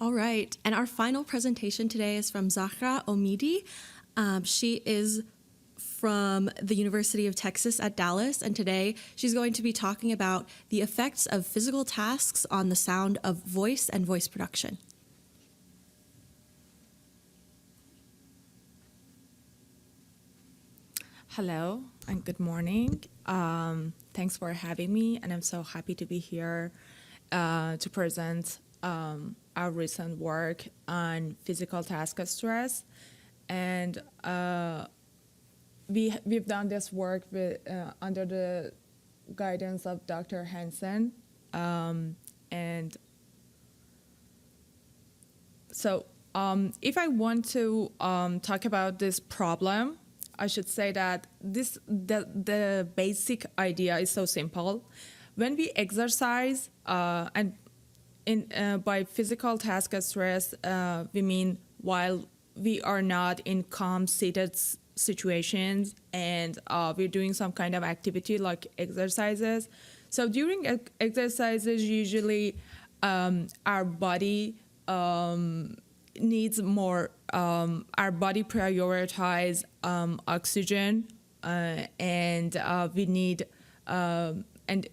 All right. And our final presentation today is from Zahra Omidi. She is from the University of Texas at Dallas, and today she's going to be talking about the effects of physical tasks on the sound of voice and voice production. Hello and good morning. Thanks for having me, and I'm so happy to be here to present our recent work on physical task stress. And we've done this work under the guidance of Dr. Hansen. And so if I want to talk about this problem, I should say that the basic idea is so simple. When we exercise, and by physical task stress, we mean while we are not in calm seated situations and we're doing some kind of activity like exercises. So during exercises, usually our body needs more. Our body prioritize oxygen, and we need, and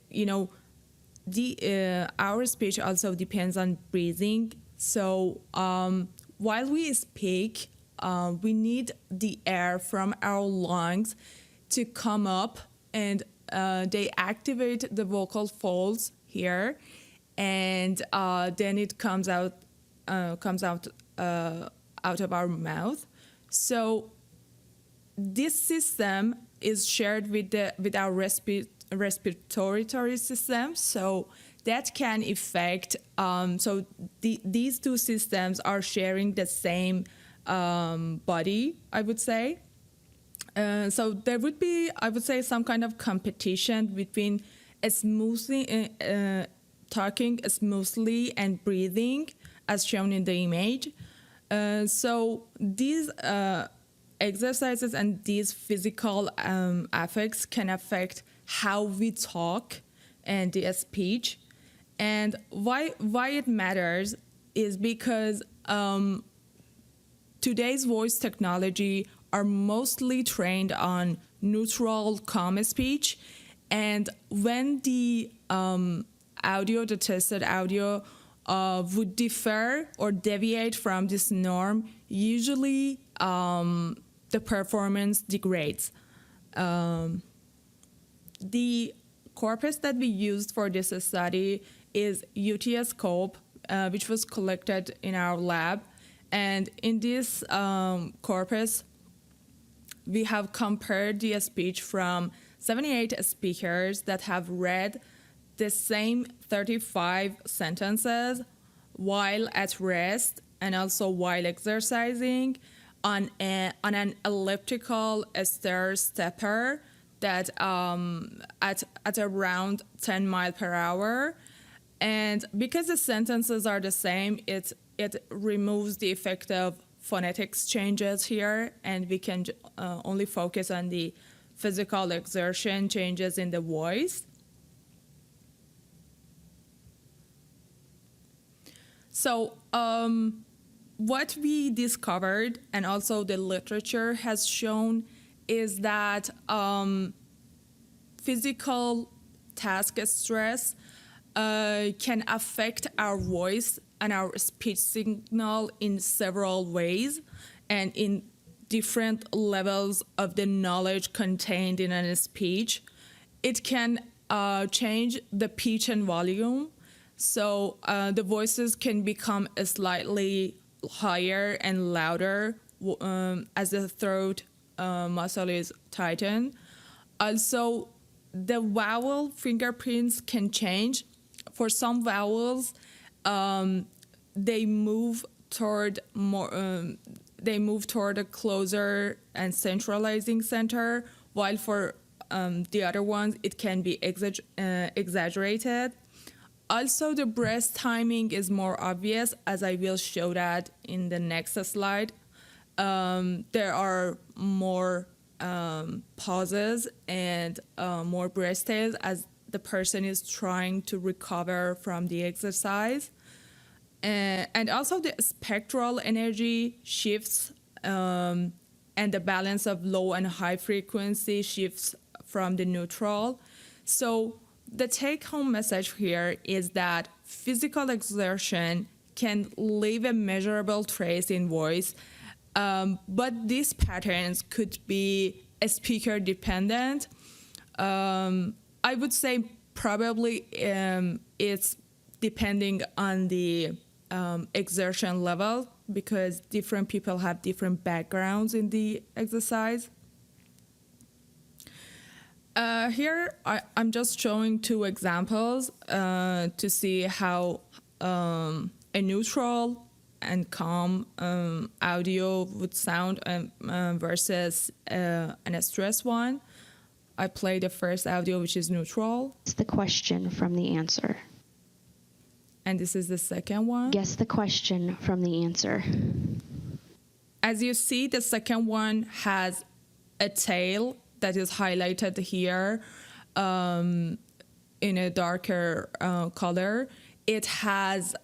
our speech also depends on breathing. So while we speak, we need the air from our lungs to come up, and they activate the vocal folds here, and then it comes out of our mouth. So this system is shared with our respiratory system. So that can affect. These two systems are sharing the same body, I would say. So there would be, I would say, some kind of competition between talking smoothly and breathing, as shown in the image. So these exercises and these physical effects can affect how we talk and the speech. And why it matters is because today's voice technology are mostly trained on neutral, calm speech. And when the tested audio would differ or deviate from this norm, usually the performance degrades. The corpus that we used for this study is UTS scope, which was collected in our lab. And in this corpus, we have compared the speech from 78 speakers that have read the same 35 sentences while at rest and also while exercising on an elliptical stair stepper that at around 10 miles per hour. And because the sentences are the same, it removes the effect of phonetics changes here, and we can only focus on the physical exertion changes in the voice. So what we discovered, and also the literature has shown, is that physical task stress can affect our voice and our speech signal in several ways and in different levels of the knowledge contained in a speech. It can change the pitch and volume. So the voices can become slightly higher and louder as the throat muscle is tightened. Also, the vowel fingerprints can change. For some vowels, they move toward a closer and centralizing center, while for the other ones, it can be exaggerated. Also, the breath timing is more obvious, as I will show that in the next slide. There are more pauses and more breath stays as the person is trying to recover from the exercise. And also the spectral energy shifts, and the balance of low and high frequency shifts from the neutral. So the take-home message here is that physical exertion can leave a measurable trace in voice, but these patterns could be speaker dependent. I would say probably it's depending on the exertion level, because different people have different backgrounds in the exercise. Here I'm just showing two examples to see how a neutral and calm audio would sound versus an stress one. I play the first audio, which is neutral. Guess the question from the answer. And this is the second one. Guess the question from the answer. As you see, the second one has a tail that is highlighted here in a darker color. It has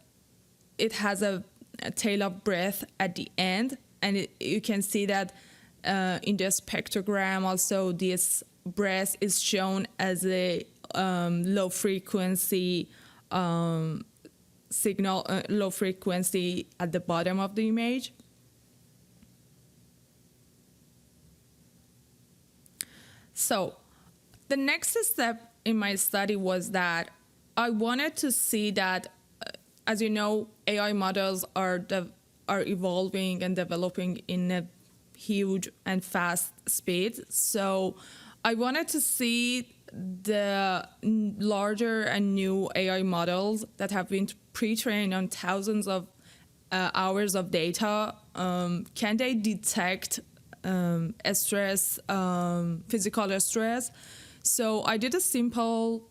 a tail of breath at the end, and you can see that in the spectrogram also this breath is shown as a low frequency signal, low frequency at the bottom of the image. So the next step in my study was that I wanted to see that, as you know, AI models are evolving and developing in a huge and fast speed. So I wanted to see the larger and new AI models that have been pre-trained on thousands of hours of data. Can they detect stress, physical stress? So I did a simple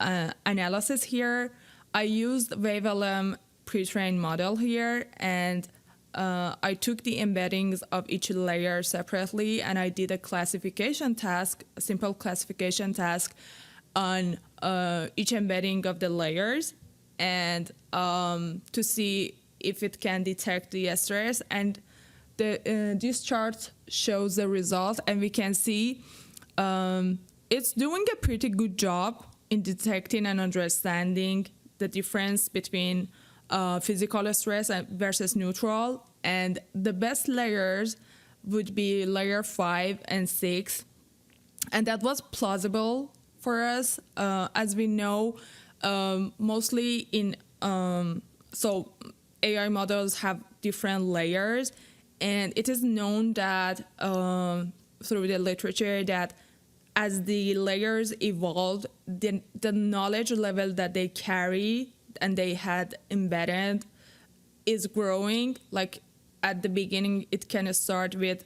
analysis here. I used WaveLM pre-trained model here, and I took the embeddings of each layer separately, and I did a classification task, a simple classification task on each embedding of the layers, and to see if it can detect the stress. And this chart shows the result, and we can see it's doing a pretty good job in detecting and understanding the difference between physical stress versus neutral. And the best layers would be layer 5 and 6. And that was plausible for us. As we know, mostly in, so AI models have different layers. And it is known that through the literature that as the layers evolved, the knowledge level that they carry and they had embedded is growing. Like at the beginning, it can start with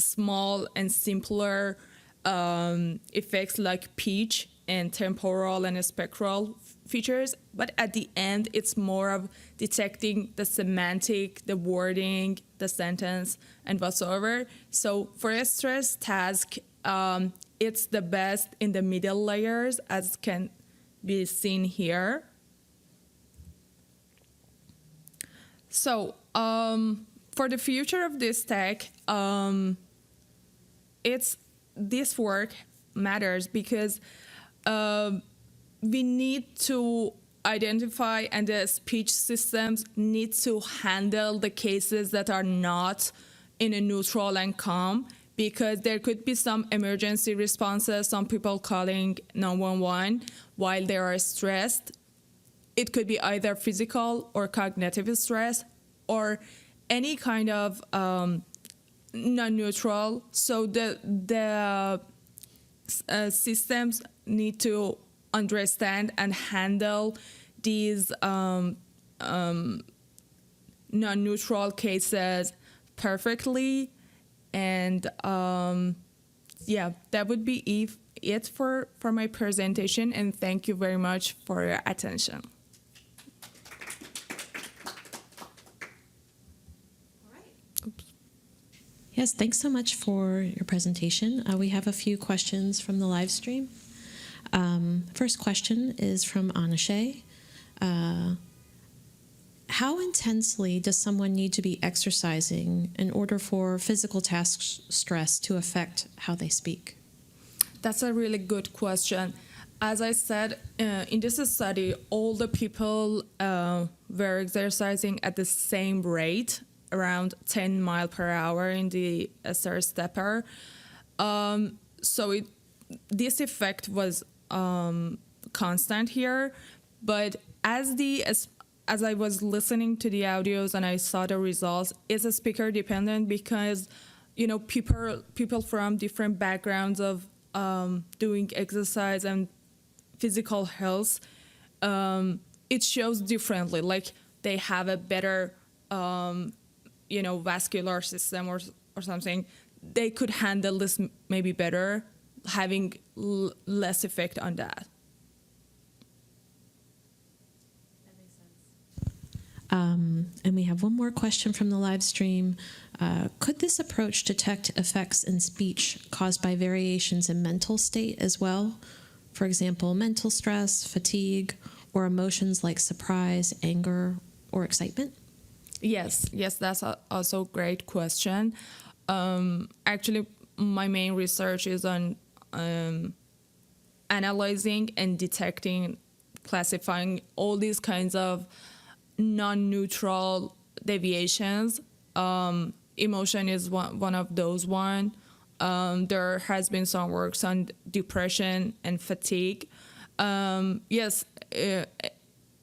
small and simpler effects like pitch and temporal and spectral features. But at the end, it's more of detecting the semantic, the wording, the sentence, and whatsoever. So for a stress task, it's the best in the middle layers, as can be seen here. So for the future of this tech, this work matters because we need to identify, and the speech systems need to handle the cases that are not in a neutral and calm, because there could be some emergency responses, some people calling 911 while they are stressed. It could be either physical or cognitive stress or any kind of non-neutral. So the systems need to understand and handle these non-neutral cases perfectly. And yeah, that would be it for my presentation. And thank you very much for your attention. Yes, thanks so much for your presentation. We have a few questions from the live stream. First question is from Anashay. how intensely does someone need to be exercising in order for physical task stress to affect how they speak? That's a really good question. As I said, in this study, all the people were exercising at the same rate, around 10 miles per hour in the stair stepper. So this effect was constant here, but as I was listening to the audios and I saw the results, it's a speaker dependent because, you know, people from different backgrounds of doing exercise and physical health, it shows differently. Like they have a better, vascular system or something. They could handle this maybe better, having less effect on that. And we have one more question from the live stream. Could this approach detect effects in speech caused by variations in mental state as well? For example, mental stress, fatigue, or emotions like surprise, anger, or excitement? Yes, that's also a great question. Actually, my main research is on analyzing and detecting, classifying all these kinds of non-neutral deviations. Emotion is one of those one. There has been some works on depression and fatigue. Yes,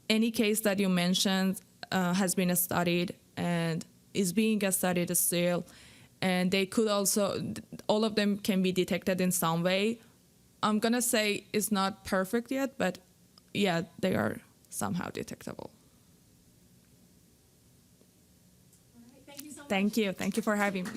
any case that you mentioned has been studied and is being studied still. And they could also, all of them can be detected in some way. I'm going to say it's not perfect yet, but yeah, they are somehow detectable. All right, thank you so much. Thank you. Thank you for having me.